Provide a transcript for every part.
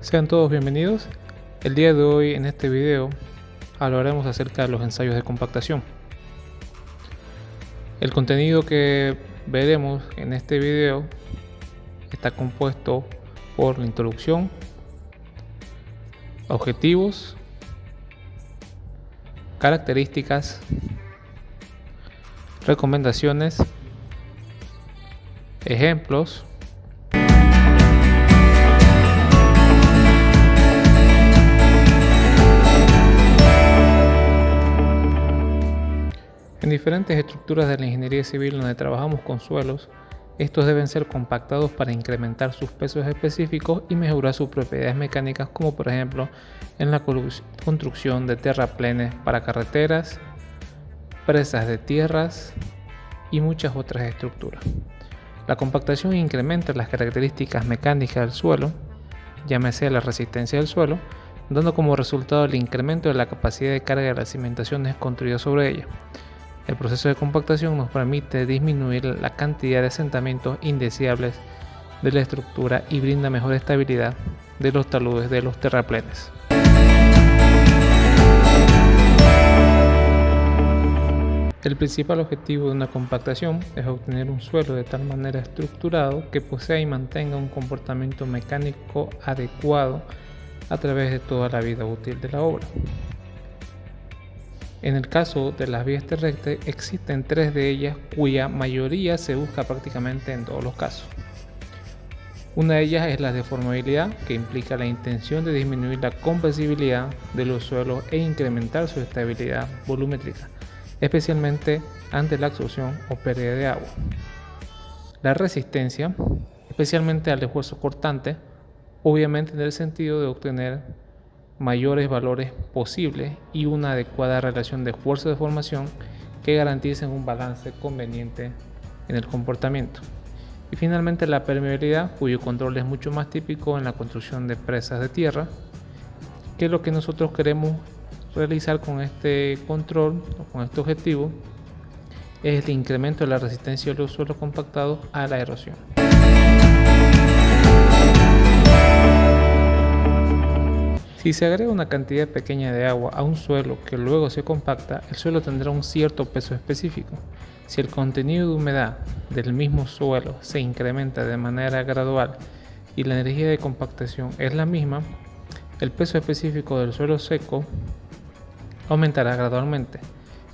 Sean todos bienvenidos. El día de hoy en este video hablaremos acerca de los ensayos de compactación. El contenido que veremos en este video está compuesto por la introducción, objetivos, características, recomendaciones, ejemplos, en diferentes estructuras de la ingeniería civil donde trabajamos con suelos. Estos deben ser compactados para incrementar sus pesos específicos y mejorar sus propiedades mecánicas, como por ejemplo en la construcción de terraplenes para carreteras, presas de tierras y muchas otras estructuras. La compactación incrementa las características mecánicas del suelo, llámese la resistencia del suelo, dando como resultado el incremento de la capacidad de carga de las cimentaciones construidas sobre ella. El proceso de compactación nos permite disminuir la cantidad de asentamientos indeseables de la estructura y brinda mejor estabilidad de los taludes de los terraplenes. El principal objetivo de una compactación es obtener un suelo de tal manera estructurado que posea y mantenga un comportamiento mecánico adecuado a través de toda la vida útil de la obra. En el caso de las vías terrestres, existen tres de ellas cuya mayoría se busca prácticamente en todos los casos. Una de ellas es la deformabilidad, que implica la intención de disminuir la compresibilidad de los suelos e incrementar su estabilidad volumétrica, especialmente ante la absorción o pérdida de agua. La resistencia, especialmente al esfuerzo cortante, obviamente en el sentido de obtener mayores valores posibles y una adecuada relación de fuerza de formación que garanticen un balance conveniente en el comportamiento. Y finalmente la permeabilidad, cuyo control es mucho más típico en la construcción de presas de tierra, que es lo que nosotros queremos realizar con este control o con este objetivo, es el incremento de la resistencia de los suelos compactados a la erosión. Si se agrega una cantidad pequeña de agua a un suelo que luego se compacta, el suelo tendrá un cierto peso específico. Si el contenido de humedad del mismo suelo se incrementa de manera gradual y la energía de compactación es la misma, el peso específico del suelo seco aumentará gradualmente.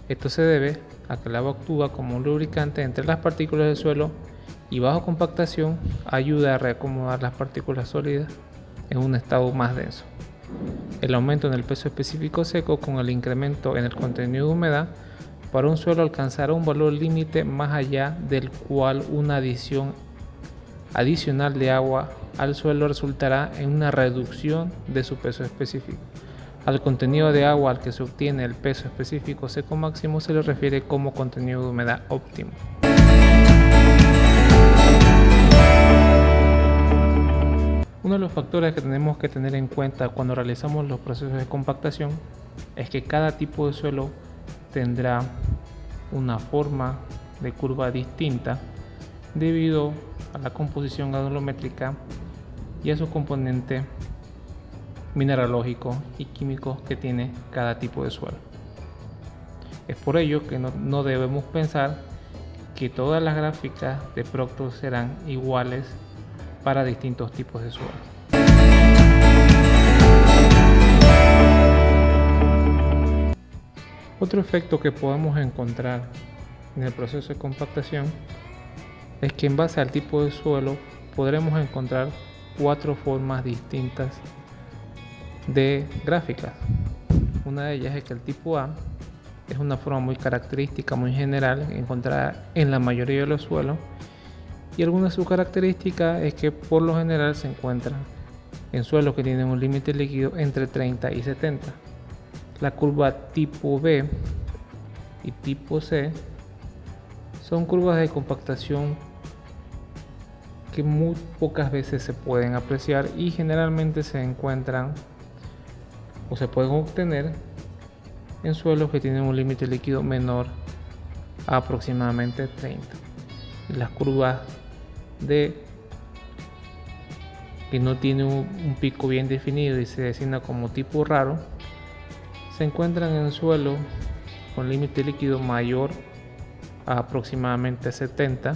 Esto se debe a que el agua actúa como un lubricante entre las partículas del suelo y bajo compactación ayuda a reacomodar las partículas sólidas en un estado más denso. El aumento en el peso específico seco con el incremento en el contenido de humedad para un suelo alcanzará un valor límite más allá del cual una adición adicional de agua al suelo resultará en una reducción de su peso específico. Al contenido de agua al que se obtiene el peso específico seco máximo se le refiere como contenido de humedad óptimo. Uno de los factores que tenemos que tener en cuenta cuando realizamos los procesos de compactación es que cada tipo de suelo tendrá una forma de curva distinta debido a la composición granulométrica y a sus componentes mineralógicos y químicos que tiene cada tipo de suelo. Es por ello que no debemos pensar que todas las gráficas de Proctor serán iguales para distintos tipos de suelo. Otro efecto que podemos encontrar en el proceso de compactación es que en base al tipo de suelo podremos encontrar cuatro formas distintas de gráficas. Una de ellas es que el tipo A es una forma muy característica, muy general, encontrada en la mayoría de los suelos, y alguna de sus características es que por lo general se encuentran en suelos que tienen un límite líquido entre 30 y 70. La curva tipo B y tipo C son curvas de compactación que muy pocas veces se pueden apreciar y generalmente se encuentran o se pueden obtener en suelos que tienen un límite líquido menor a aproximadamente 30. Las curvas y no tiene un pico bien definido y se designa como tipo raro, se encuentran en suelo con límite líquido mayor a aproximadamente 70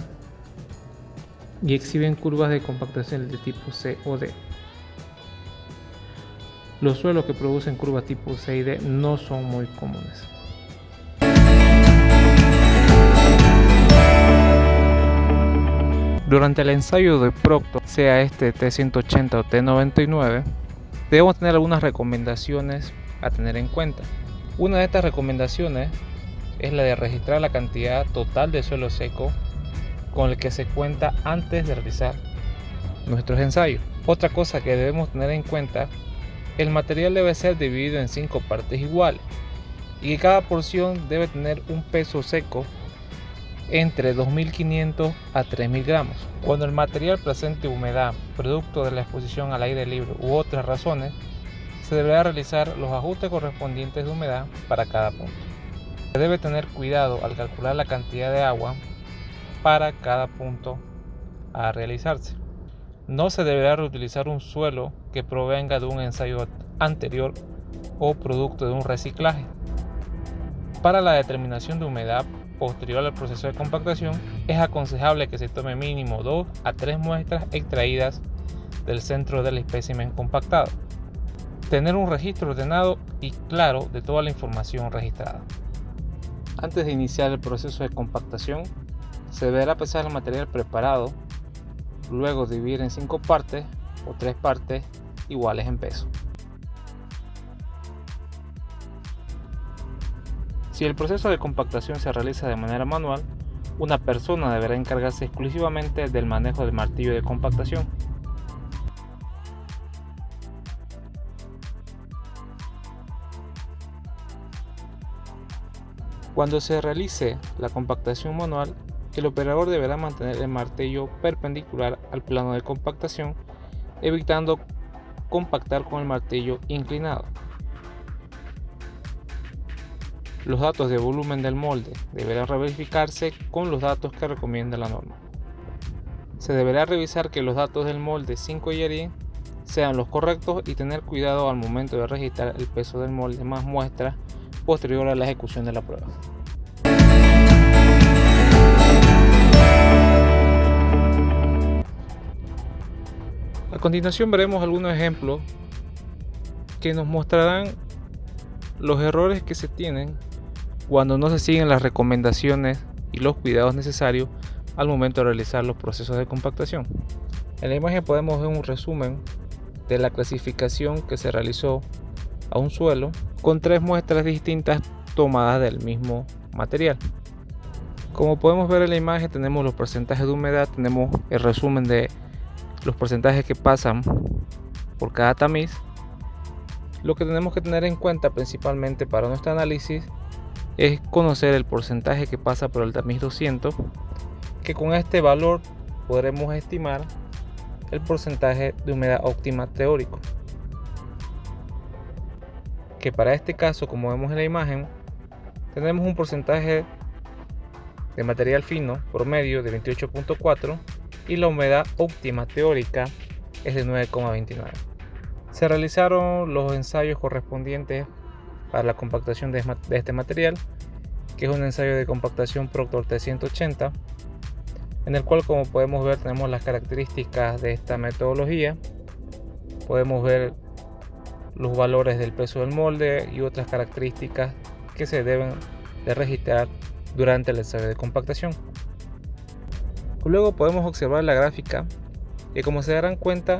y exhiben curvas de compactación de tipo C o D. Los suelos que producen curvas tipo C y D no son muy comunes. Durante el ensayo de Proctor, sea este T180 o T99, debemos tener algunas recomendaciones a tener en cuenta. Una de estas recomendaciones es la de registrar la cantidad total de suelo seco con el que se cuenta antes de realizar nuestros ensayos. Otra cosa que debemos tener en cuenta, el material debe ser dividido en 5 partes iguales y que cada porción debe tener un peso seco entre 2.500 a 3.000 gramos. Cuando el material presente humedad, producto de la exposición al aire libre u otras razones, se deberá realizar los ajustes correspondientes de humedad para cada punto. Se debe tener cuidado al calcular la cantidad de agua para cada punto a realizarse. No se deberá reutilizar un suelo que provenga de un ensayo anterior o producto de un reciclaje. Para la determinación de humedad posterior al proceso de compactación, es aconsejable que se tome mínimo 2 a 3 muestras extraídas del centro del espécimen compactado. Tener un registro ordenado y claro de toda la información registrada. Antes de iniciar el proceso de compactación, se deberá pesar el material preparado, luego dividir en 5 partes o 3 partes iguales en peso. Si el proceso de compactación se realiza de manera manual, una persona deberá encargarse exclusivamente del manejo del martillo de compactación. Cuando se realice la compactación manual, el operador deberá mantener el martillo perpendicular al plano de compactación, evitando compactar con el martillo inclinado. Los datos de volumen del molde deberán verificarse con los datos que recomienda la norma. Se deberá revisar que los datos del molde 5 Yerin sean los correctos y tener cuidado al momento de registrar el peso del molde más muestras posterior a la ejecución de la prueba. A continuación veremos algunos ejemplos que nos mostrarán los errores que se tienen cuando no se siguen las recomendaciones y los cuidados necesarios al momento de realizar los procesos de compactación. En la imagen podemos ver un resumen de la clasificación que se realizó a un suelo con 3 muestras distintas tomadas del mismo material. Como podemos ver en la imagen, tenemos los porcentajes de humedad, tenemos el resumen de los porcentajes que pasan por cada tamiz. Lo que tenemos que tener en cuenta principalmente para nuestro análisis es conocer el porcentaje que pasa por el tamiz 200, que con este valor podremos estimar el porcentaje de humedad óptima teórico, que para este caso, como vemos en la imagen, tenemos un porcentaje de material fino promedio de 28.4 y la humedad óptima teórica es de 9,29. Se realizaron los ensayos correspondientes para la compactación de este material, que es un ensayo de compactación Proctor T180, en el cual, como podemos ver, tenemos las características de esta metodología. Podemos ver los valores del peso del molde y otras características que se deben de registrar durante el ensayo de compactación. Luego podemos observar la gráfica, que, como se darán cuenta,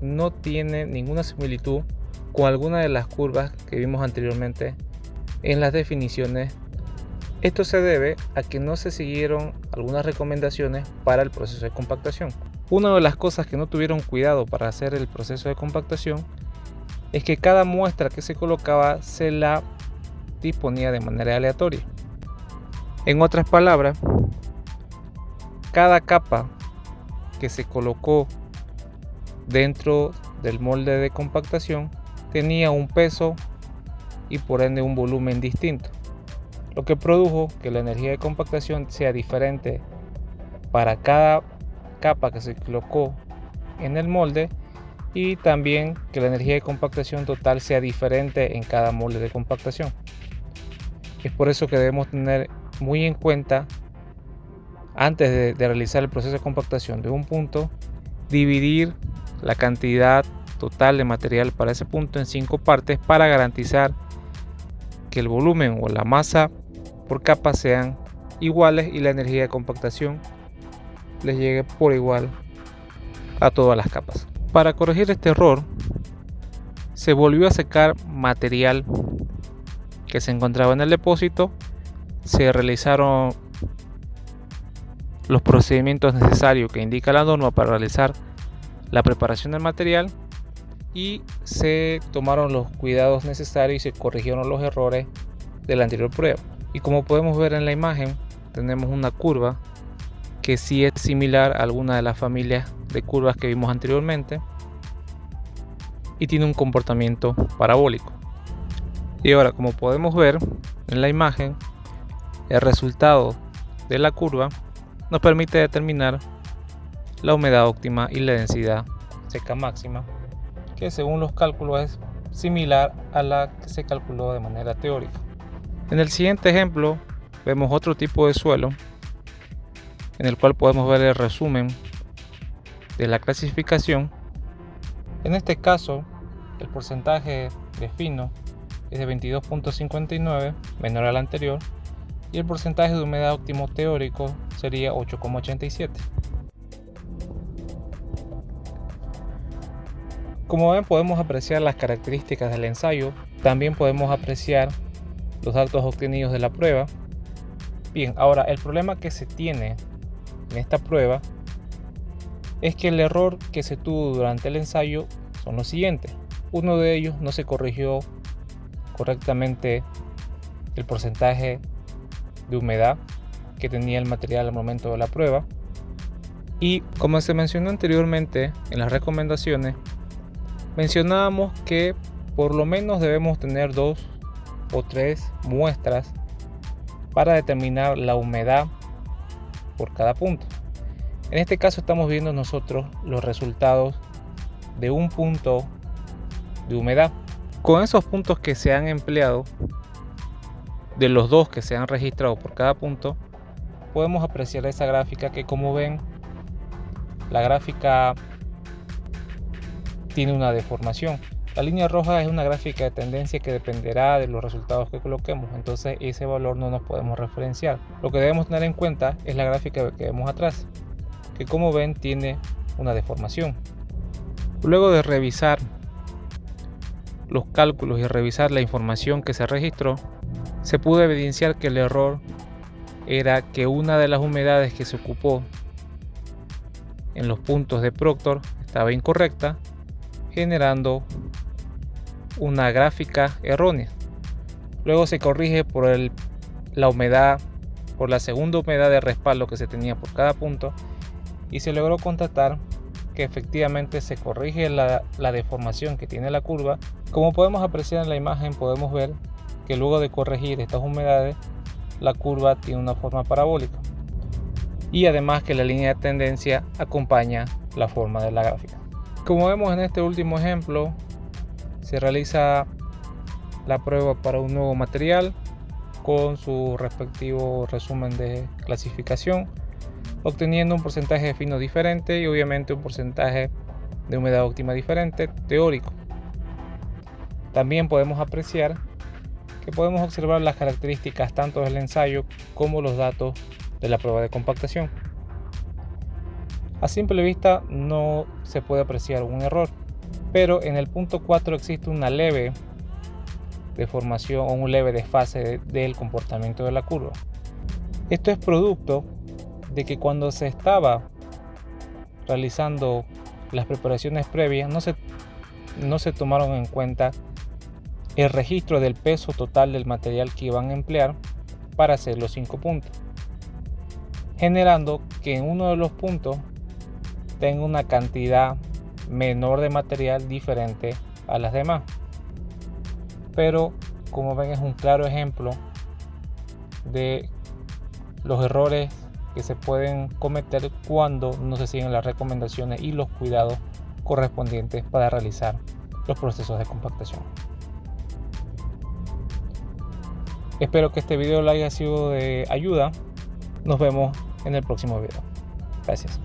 no tiene ninguna similitud con alguna de las curvas que vimos anteriormente en las definiciones. Esto se debe a que no se siguieron algunas recomendaciones para el proceso de compactación. Una de las cosas que no tuvieron cuidado para hacer el proceso de compactación es que cada muestra que se colocaba se la disponía de manera aleatoria. En otras palabras, cada capa que se colocó dentro del molde de compactación tenía un peso y por ende un volumen distinto, lo que produjo que la energía de compactación sea diferente para cada capa que se colocó en el molde y también que la energía de compactación total sea diferente en cada molde de compactación. Es por eso que debemos tener muy en cuenta, antes de realizar el proceso de compactación de un punto, dividir la cantidad total de material para ese punto en 5 partes para garantizar que el volumen o la masa por capa sean iguales y la energía de compactación les llegue por igual a todas las capas. Para corregir este error, se volvió a secar material que se encontraba en el depósito, se realizaron los procedimientos necesarios que indica la norma para realizar la preparación del material y se tomaron los cuidados necesarios y se corrigieron los errores de la anterior prueba. Y como podemos ver en la imagen, tenemos una curva que sí es similar a alguna de las familias de curvas que vimos anteriormente y tiene un comportamiento parabólico. Y ahora, como podemos ver en la imagen, el resultado de la curva nos permite determinar la humedad óptima y la densidad seca máxima, que según los cálculos es similar a la que se calculó de manera teórica. En el siguiente ejemplo vemos otro tipo de suelo en el cual podemos ver el resumen de la clasificación. En este caso, el porcentaje de fino es de 22.59, menor al anterior, y el porcentaje de humedad óptimo teórico sería 8,87. Como ven, podemos apreciar las características del ensayo, también podemos apreciar los datos obtenidos de la prueba. Bien, ahora el problema que se tiene en esta prueba es que el error que se tuvo durante el ensayo son los siguientes. Uno de ellos, no se corrigió correctamente el porcentaje de humedad que tenía el material al momento de la prueba, y como se mencionó anteriormente en las recomendaciones, mencionábamos que por lo menos debemos tener 2 o 3 muestras para determinar la humedad por cada punto. En este caso estamos viendo nosotros los resultados de un punto de humedad. Con esos puntos que se han empleado, de los 2 que se han registrado por cada punto, podemos apreciar esa gráfica que, como ven, la gráfica tiene una deformación. La línea roja es una gráfica de tendencia que dependerá de los resultados que coloquemos, entonces ese valor no nos podemos referenciar. Lo que debemos tener en cuenta es la gráfica que vemos atrás, que como ven tiene una deformación. Luego de revisar los cálculos y revisar la información que se registró, se pudo evidenciar que el error era que una de las humedades que se ocupó en los puntos de Proctor estaba incorrecta, generando una gráfica errónea. Luego se corrige por la humedad, por la segunda humedad de respaldo que se tenía por cada punto, y se logró constatar que efectivamente se corrige la deformación que tiene la curva. Como podemos apreciar en la imagen, podemos ver que luego de corregir estas humedades, la curva tiene una forma parabólica, y además que la línea de tendencia acompaña la forma de la gráfica. Como vemos en este último ejemplo, se realiza la prueba para un nuevo material con su respectivo resumen de clasificación, obteniendo un porcentaje de fino diferente y obviamente un porcentaje de humedad óptima diferente teórico. También podemos apreciar que podemos observar las características tanto del ensayo como los datos de la prueba de compactación. A simple vista no se puede apreciar un error, pero en el punto 4 existe una leve deformación o un leve desfase del comportamiento de la curva. Esto es producto de que cuando se estaba realizando las preparaciones previas no se tomaron en cuenta el registro del peso total del material que iban a emplear para hacer los 5 puntos, generando que en uno de los puntos tenga una cantidad menor de material diferente a las demás. Pero como ven, es un claro ejemplo de los errores que se pueden cometer cuando no se siguen las recomendaciones y los cuidados correspondientes para realizar los procesos de compactación. Espero que este video le haya sido de ayuda. Nos vemos en el próximo video. Gracias.